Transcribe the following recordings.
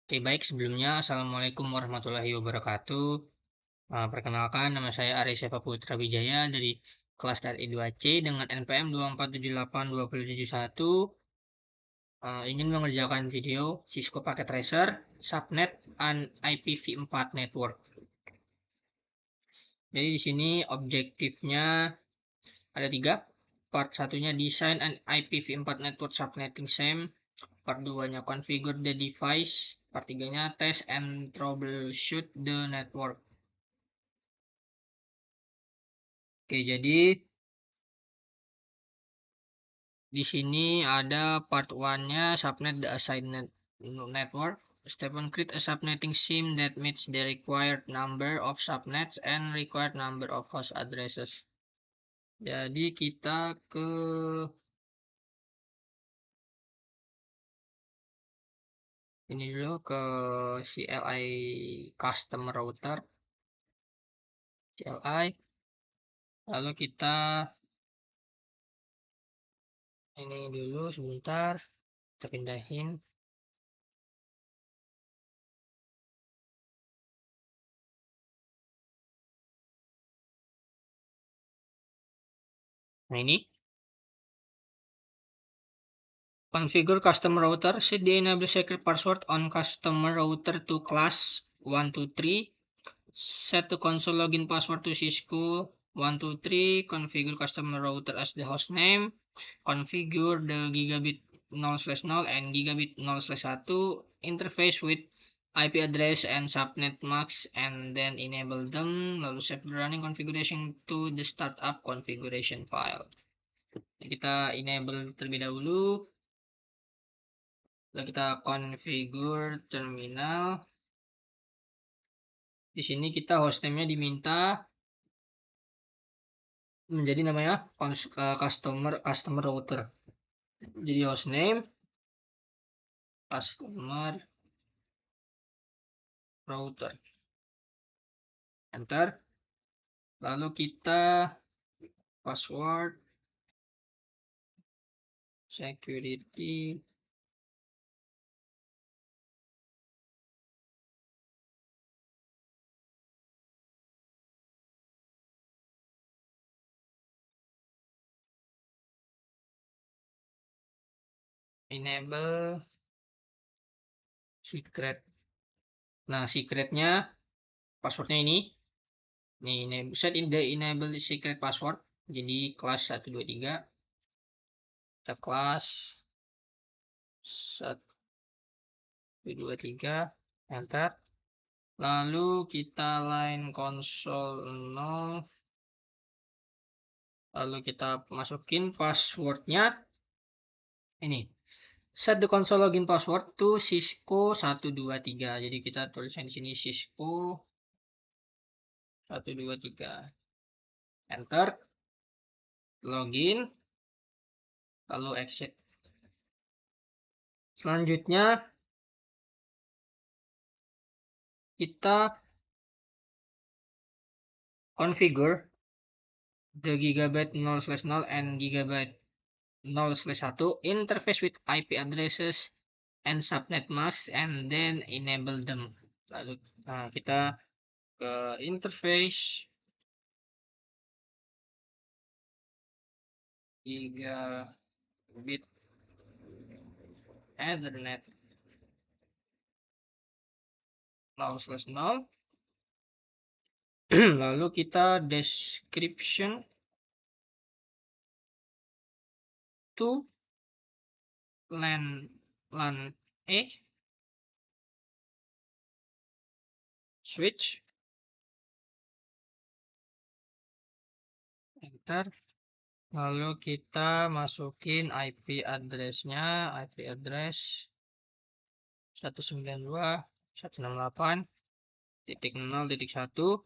Oke, baik. Sebelumnya, Assalamualaikum warahmatullahi wabarakatuh. Perkenalkan, nama saya Aris Eva Putra Wijaya dari kelas TRI 2C dengan NPM 2478271. Ingin mengerjakan video Cisco Packet Tracer, Subnet, and IPv4 Network. Jadi di sini objektifnya ada 3. Part satunya Design and IPv4 Network Subnetting SAM. Part 2-nya Configure the device. Part 3-nya Test and Troubleshoot the network. Oke, jadi di sini ada part 1-nya subnet the assigned network. Step 1, create a subnetting SIM that meets the required number of subnets and required number of host addresses. Jadi kita ke ini dulu ke CLI custom router. CLI. Lalu kita ini dulu sebentar. Kita pindahin. Nah ini. Configure custom router. Set the enable secret password on customer router to class 123. Set the console login password to Cisco 123. Configure customer router as the host name. Configure the gigabit 0/0 and gigabit 0/1 interface with IP address and subnet mask and then enable them. Lalu save the running configuration to the startup configuration file. Kita enable terlebih dahulu. Lalu kita configure terminal. Di sini kita hostname-nya diminta menjadi namanya customer router. Jadi hostname customer router. Enter. Lalu kita password security enable secret. Nah, secretnya passwordnya ini. Nih, set in the enable secret password. Jadi kelas 123. Kita kelas 123. Enter. Lalu kita line console 0. Lalu kita masukin passwordnya ini. Set the console login password to Cisco 123. Jadi kita tuliskan di sini Cisco 123. Enter. Login. Lalu exit. Selanjutnya kita configure the gigabyte 0/0 and gigabyte 0/1 interface with IP addresses and subnet masks and then enable them. Lalu kita ke interface gigabit Ethernet 0/0. Lalu kita description to LAN E switch. Enter. Lalu kita masukin IP address-nya, IP address 192.168.0.1.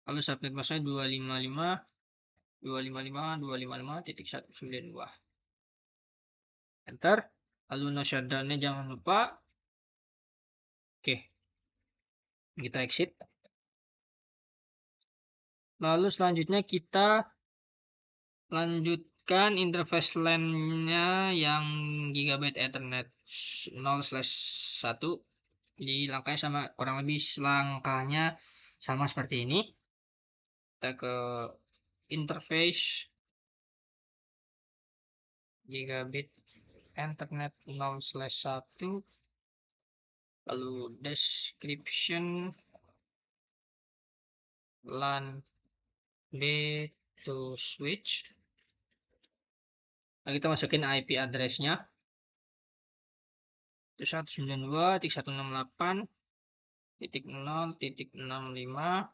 Lalu subnet masknya 255.255.255.192. Enter. Lalu no shutdown-nya jangan lupa. Oke. Kita exit. Lalu selanjutnya kita lanjut lanjutkan interface LAN-nya yang Gigabit Ethernet 0/1. Jadi langkahnya sama, kurang lebih langkahnya sama seperti ini. Kita ke interface Gigabit Ethernet 0/1, lalu description LAN B to switch. Nah, kita masukin IP address-nya. Itu 192.168.0.65.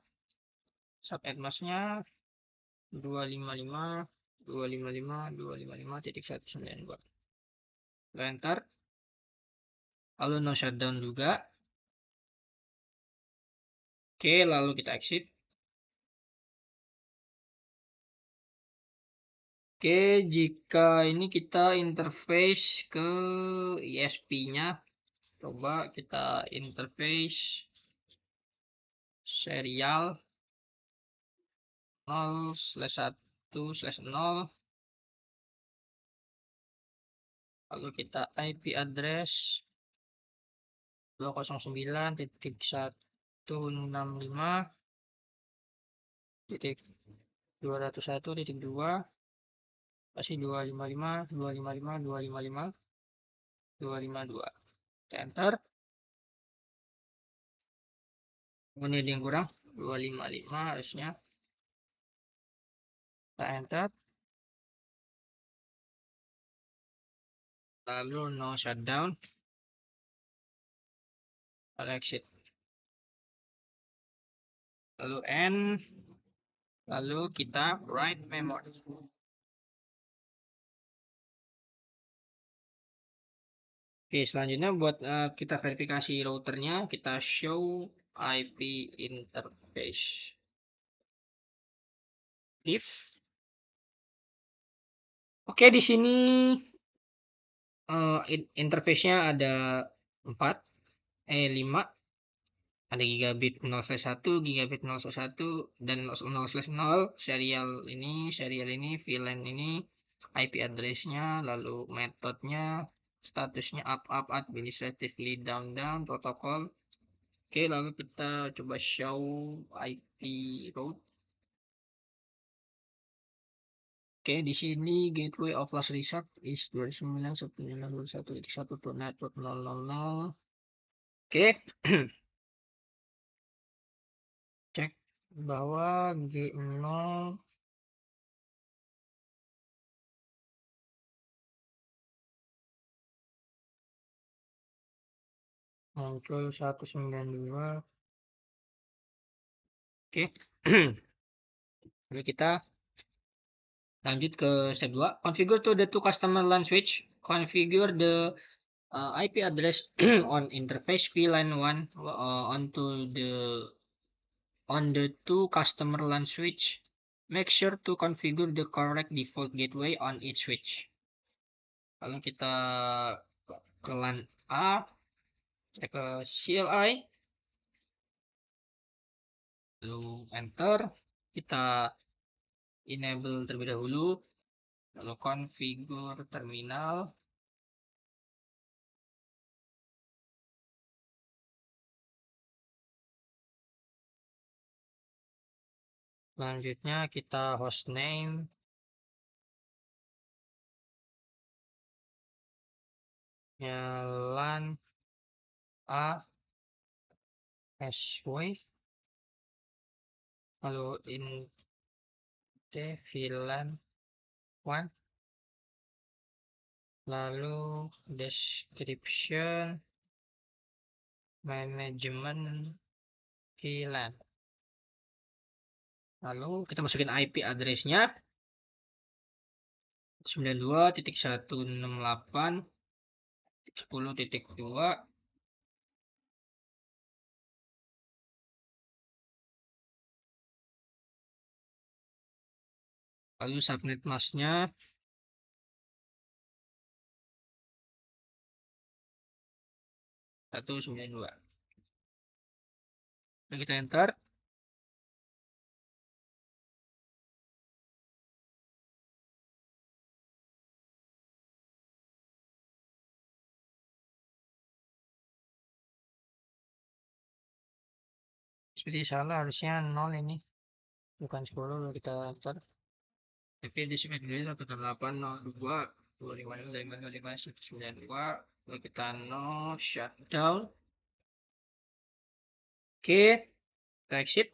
Subnet mask-nya 255.255.255.192. Enter. Lalu no shutdown juga. Oke, lalu kita exit. Oke, jika ini kita interface ke ISP-nya, coba kita interface serial 0/1/0, lalu kita IP address 209.165.201.2 pasti 255.255.255.252. Enter. Ini ada yang kurang, 255 harusnya. Kita enter. Lalu no shutdown. Lalu exit. Lalu N. Lalu kita write memory. Oke, selanjutnya buat kita verifikasi routernya, kita show IP interface. If. Oke, di sini interface-nya ada 5. Ada gigabit 0/1, gigabit 0/1, dan 0/0. Serial ini, VLAN ini, IP address-nya, lalu metodenya, statusnya up, administratively down, protokol. Oke, lalu kita coba show IP route. Oke, di sini gateway of last resort is 29.1.1.1 to network 000. Oke. Cek bahwa G0 muncul 192. Oke. Lalu kita lanjut ke step 2. Configure to the two customer LAN switch. Configure the IP address on interface VLAN 1 on the two customer LAN switch. Make sure to configure the correct default gateway on each switch. Lalu kita ke LAN A, kita ke CLI, lalu enter. Kita enable terlebih dahulu, lalu configure terminal. Selanjutnya kita hostname, LAN A SW, lalu VLAN 1, lalu description manajemen VLAN. Lalu kita masukin IP address-nya 92.168.10.2. Lalu subnet mask-nya 192. Lalu kita enter. Seperti salah, harusnya 0 ini. Bukan 10, lalu kita enter. Tapi di sini dulu 1802 255 192, lalu kita no shutdown. Oke, kita exit.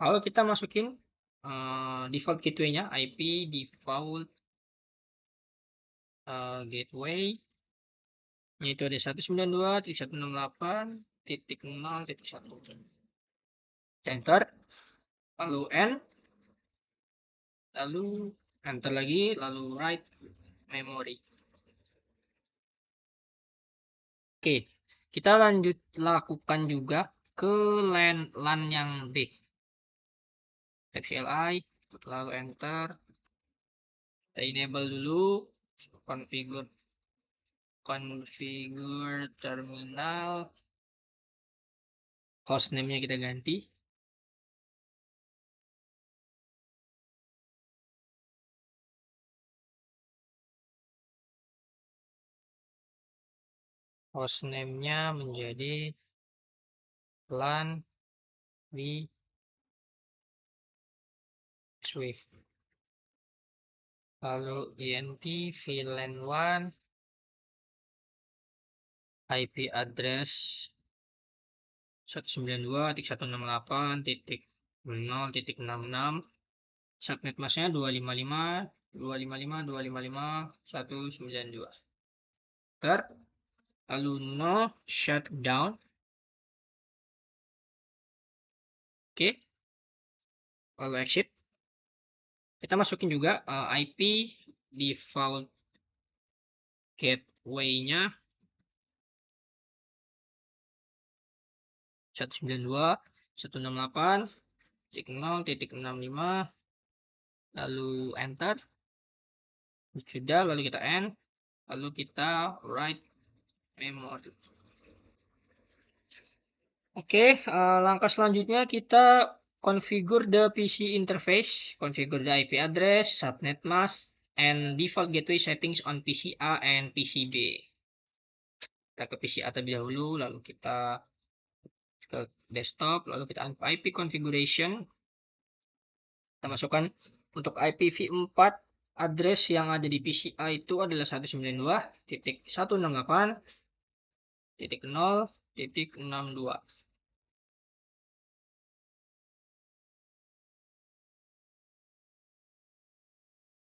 Lalu kita masukin default gateway-nya, IP default gateway, yaitu ada 192.168.0.1. Enter, lalu N, lalu enter lagi, lalu write memory. Oke, kita lanjut lakukan juga ke LAN yang B. Type CLI, lalu enter. Kita enable dulu, configure terminal, hostname-nya kita ganti. Hostname-nya menjadi LAN di Swift. Lalu int VLAN1, IP address 192.168.0.66, subnet masknya 255.255.255.192. Lalu no shutdown. Oke, lalu exit. Kita masukin juga IP default gateway-nya 192.168.0.65, lalu enter. Sudah, lalu kita end, lalu kita write memory. Oke, langkah selanjutnya kita configure the PC interface, configure the IP address, subnet mask, and default gateway settings on PC A and PC B. Kita ke PC A terlebih dahulu, lalu kita ke desktop, lalu kita IP configuration. Kita masukkan untuk IPv4 address yang ada di PC A itu adalah 192.168.0.62.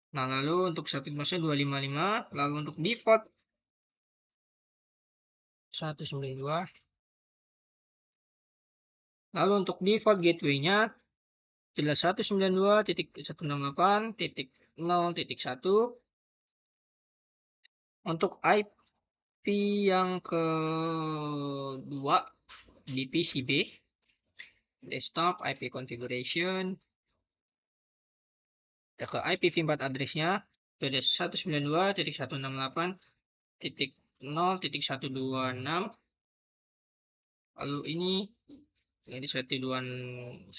Nah, lalu untuk subnet masknya 255, lalu untuk default 192. Lalu untuk default gateway-nya adalah 192.168.0.1. Untuk IP yang kedua di PCB desktop IP configuration, kita ke IPv4 address-nya itu ada 192.168.0.126. Lalu ini 192.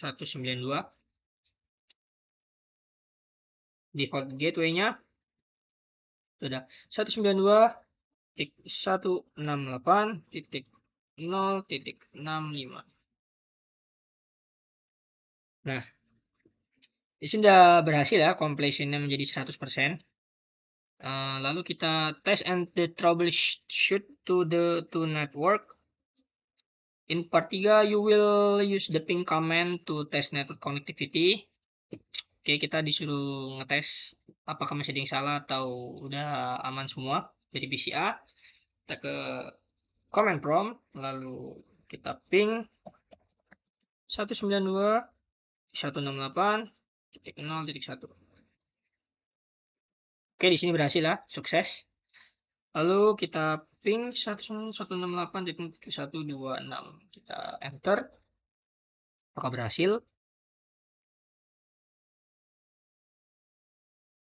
Default gateway-nya sudah 192.168.0.65. Nah, ini sudah berhasil ya, completion-nya menjadi 100%. Lalu kita test and the troubleshoot to the network. In part 3, you will use the ping command to test network connectivity. Oke, kita disuruh ngetes apakah masih ada yang salah atau udah aman semua dari PCA. Kita ke command prompt, lalu kita ping 192.168.0.1. Oke, di sini berhasil ya, sukses. Lalu kita ping 168.126. Kita enter. Apakah berhasil?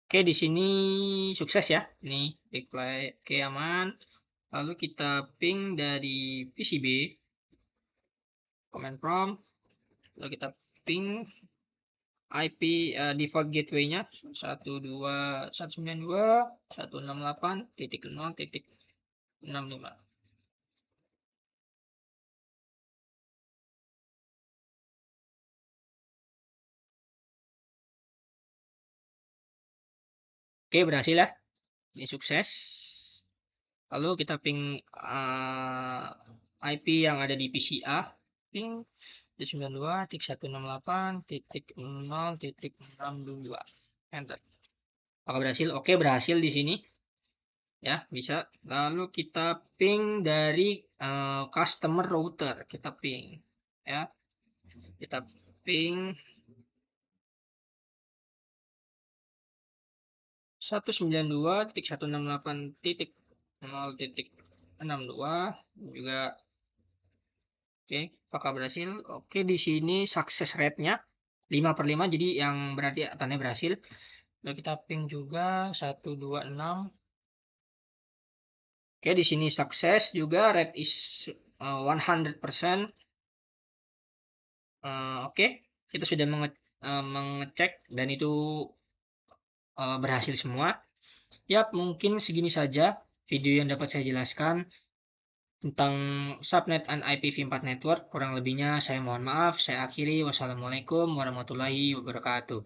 Oke, di sini sukses ya. Nih, reply oke aman. Lalu kita ping dari PCB command prompt. Lalu kita ping IP default gateway-nya 192.168.0.65. Oke, berhasil ya. Ini sukses. Lalu kita ping IP yang ada di PCA, ping 92.168.0.622. Enter. Apakah berhasil? Oke, berhasil di sini. Ya, bisa. Lalu kita ping dari customer router. Kita ping. Ya, kita ping 192.168.0.62 juga. Oke, apakah berhasil? Oke, di sini success rate-nya 5/5, jadi yang berarti tandanya berhasil. Lalu kita ping juga 126. Oke, di sini sukses juga, rate is 100%. Oke, kita sudah mengecek dan itu berhasil semua. Ya, mungkin segini saja video yang dapat saya jelaskan tentang subnet and IPv4 network. Kurang lebihnya saya mohon maaf. Saya akhiri. Wassalamualaikum warahmatullahi wabarakatuh.